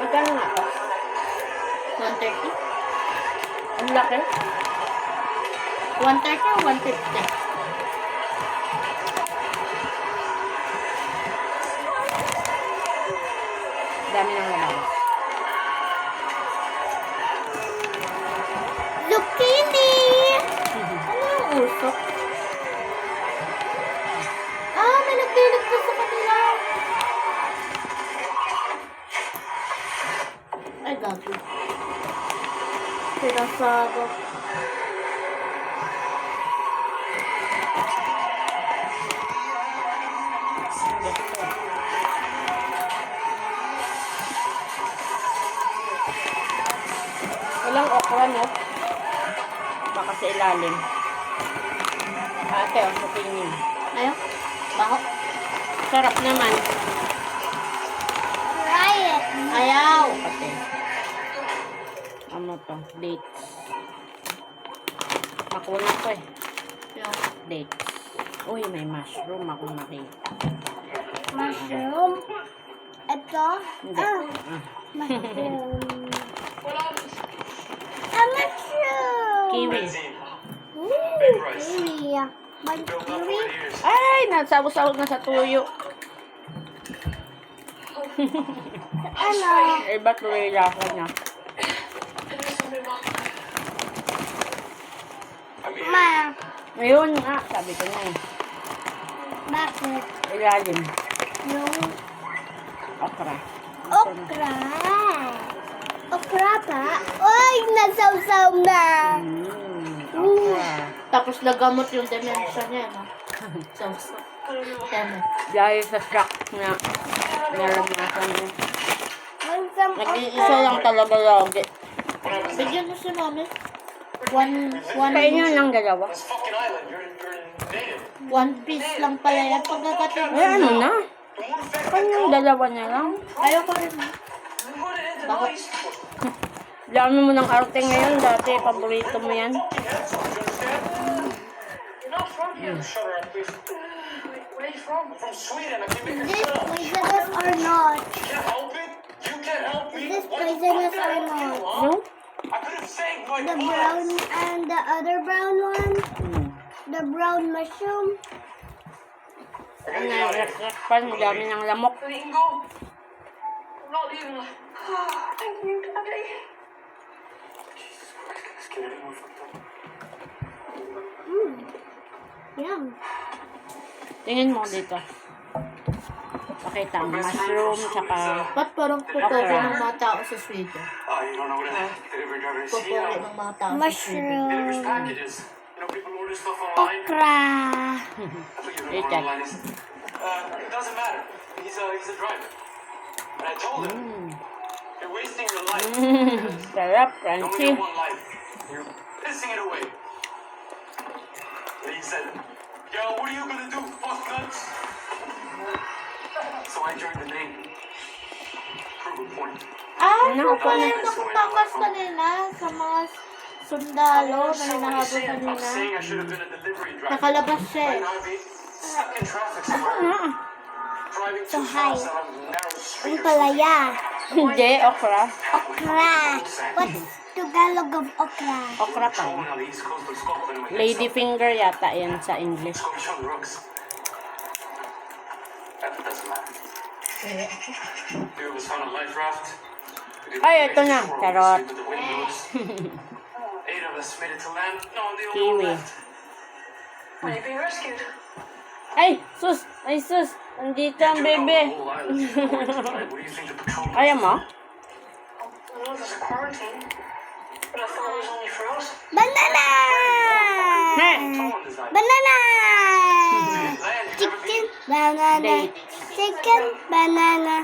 Magkano nga to? 130? Ang laki. 130 o 150? Dami ng labaw. Zucchini! Ano yung usok? May nagdilig pa sa kanila. Ay, gago. Pinasado. Walang okra, no? Baka sa ilalim. Ate, sa tingin. Ayaw? Baho? Sarap naman. Try it. Ayaw. Ate. Ano to? Dates. Makunat ko eh. Ayaw. Dates. Uy, may mushroom ako nakita. Mushroom. Ito? Hindi. Mushroom. A mushroom. Kiwi. Kiwi. Mag kiwi. Ay, nasawsaw na sa tuyo. Ano? Iba tuloy lasa niya. Ma. Ngayon nga, sabi ko na eh. Bakit? Ilalim. Yung Okra. okra. Okra pa? Uy, nasawsaw na. Okra. Tapos nagamot yung dementia niya, no? Sawsaw. Tama. Dahil sa shock na nalagnasan niya. Nag-iisa lang talaga lagi. Bigyan mo si mami. One Kainin ng dalawa. one piece lang pala yan. Pagkakatid Ay, ano na? Kanyang dalawa na lang. Ayaw ko rin. Bakit? Dami mo ng arte ngayon. Dati, paborito mo yan. Is this poisonous or not? Is this poisonous or not? No? The brown and the other brown one? The brown mushroom? Ano yung rekpan? Dami ng lamok. Yum. Tingin mo dito. Pakita mo. Mushroom, tsaka... Ba't parang pupogi ng mga tao sa Sweden? Pupogi Mushroom. ng mga tao sa Sweden. Okra. Wait, check. It doesn't matter. He's a driver. And I told him, you're wasting your life. Sarap, You only crunchy. get one life. You're pissing it away. And he said, yo, what are you gonna do? Bust nuts? So I joined the Navy. Prove a point. Ano pala yung nakatakas kanina sa mga sundalo na hinahabol I'm kanina? saying I should have been a delivery driver. Nakalabas siya eh. Right now, I'd be stuck in traffic somewhere. Driving too fast on a narrow street. Palaya. Hindi, okra. Okra. What's Tagalog of okra? Okra pa. Someone on the east coast of Scotland with Lady finger yata yan sa English. Scottish on the rocks. That doesn't matter. Two of us found a life raft. We did Ay, ito make na. sure, Charot. obviously, with the wind blows. 8 of us made it to land. No, the only Kiwi. one left. When you're being rescued. Ay, sus! Ay, sus! Andito ang bebe. The whole island's going to die. What do you think the patrol Kaya mo? I know there's a quarantine, but I thought it was only for us. Banana! He! Someone designed it. Banana! Land, Chicken, banana. Date. Chicken, banana.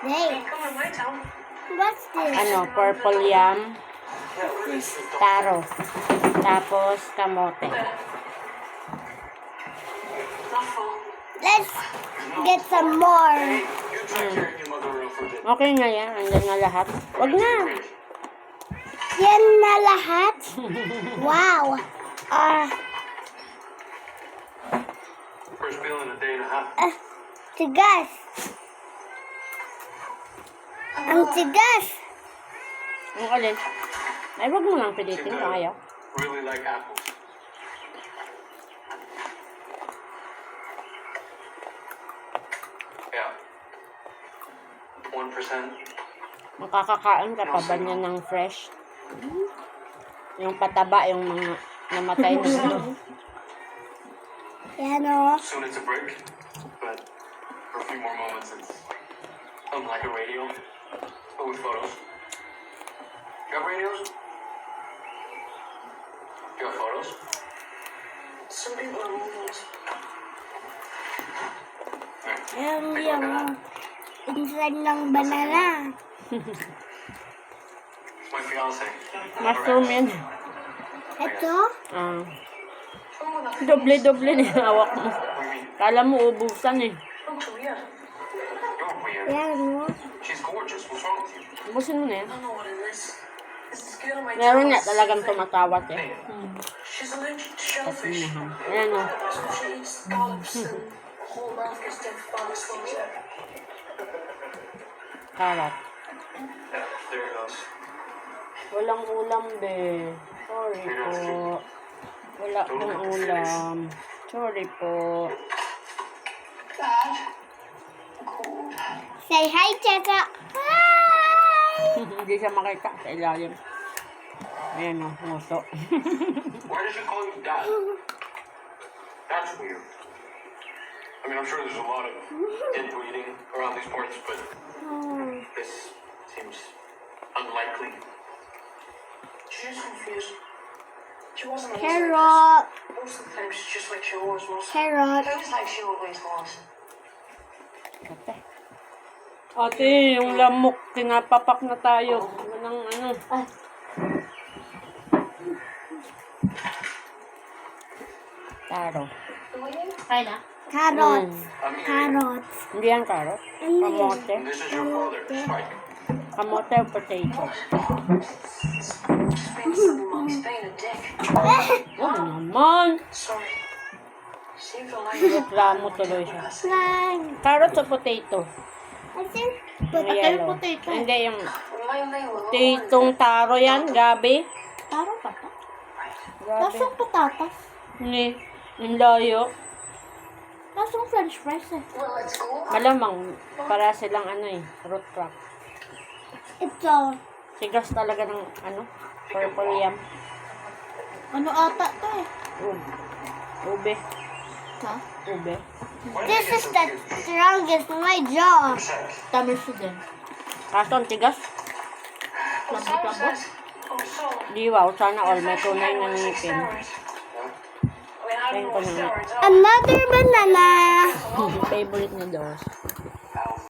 Date. come to my town. What's this? Ano, purple yam, Yeah, what is this? taro. Tapos, kamote. Not full. Let's get some more. You try carrying your mother around for a bit. Okay na yan. Andyan na lahat. Wag na. Yan na lahat? Wow. First meal in a day and a half. Tigas. Ang tigas. Ang alin? Ay, wag mo lang Seem pilitin to kung ayaw. really like apples. Yeah. 1%. Makakakain ka pa ba niya ng fresh? Yung pataba, yung mga namatay na ano. Yan o. Soon it's a break, but for a few more moments it's unlike a radio, but with photos. You have radios? You have photos? Some people are movies. Yan yung inside ng banana. It's my fiance. Mushroom yan. Ito? Ah. Doble-doble na yung hawak mo. What do you mean? Kala mo ubusan eh. You're weird. Yan o. She's gorgeous. What's wrong with you? Ubusin mo na yan. I don't know what it is. This is good on my Meron nga talagang tumatawat eh. She's allergic to Kasi shellfish. nahan. Ayan o. So she eats scallops and whole mouth gets dead fox things. Karat. Yeah, there it goes. Walang ulam be. Sorry po. Wala pong ulam. Sorry po. Dad. Say hi, Tata. Hi! Hindi siya makita sa ilalim. Ayan o, nguso. Why does she call you dad? That's weird. I mean, I'm sure there's a lot of inbreeding around these parts, but this seems unlikely. She's confused. She wasn't always like Carrot. this. Most of the time, she's just like she always was. Carrot. Feels like she always was. Ate, yung lamok, tinapapak na tayo. Anong ano. Taro. Ay na. Carrots. I'm eating. Carrots. Hindi yan carrot. Kamote. And this is your father, Spike. Kamote o potato. He's being a dick. Oh naman. Sorry. Seems to like Reklamo tuloy siya. Slime. Carrot o potato? I think Yung yellow. potato. Hindi, yung my name alone. tatong taro yan, gabi. Taro pa to. Gabi. Lasong patatas. Hindi, yung layo. Lasong french fries eh. Well, let's go. Malamang, para silang ano eh, root crop. Ito. Sigas talaga ng ano, purple yam. Ano ata to eh? Ube. Ha? Ube. This is the strongest my jaw. Tamis din. Kaso ang tigas. Lambot-lambot. Diwaw, sana all may tunay ng ngipin. Tingin ko na nga. Another banana. Favorite ni Doris.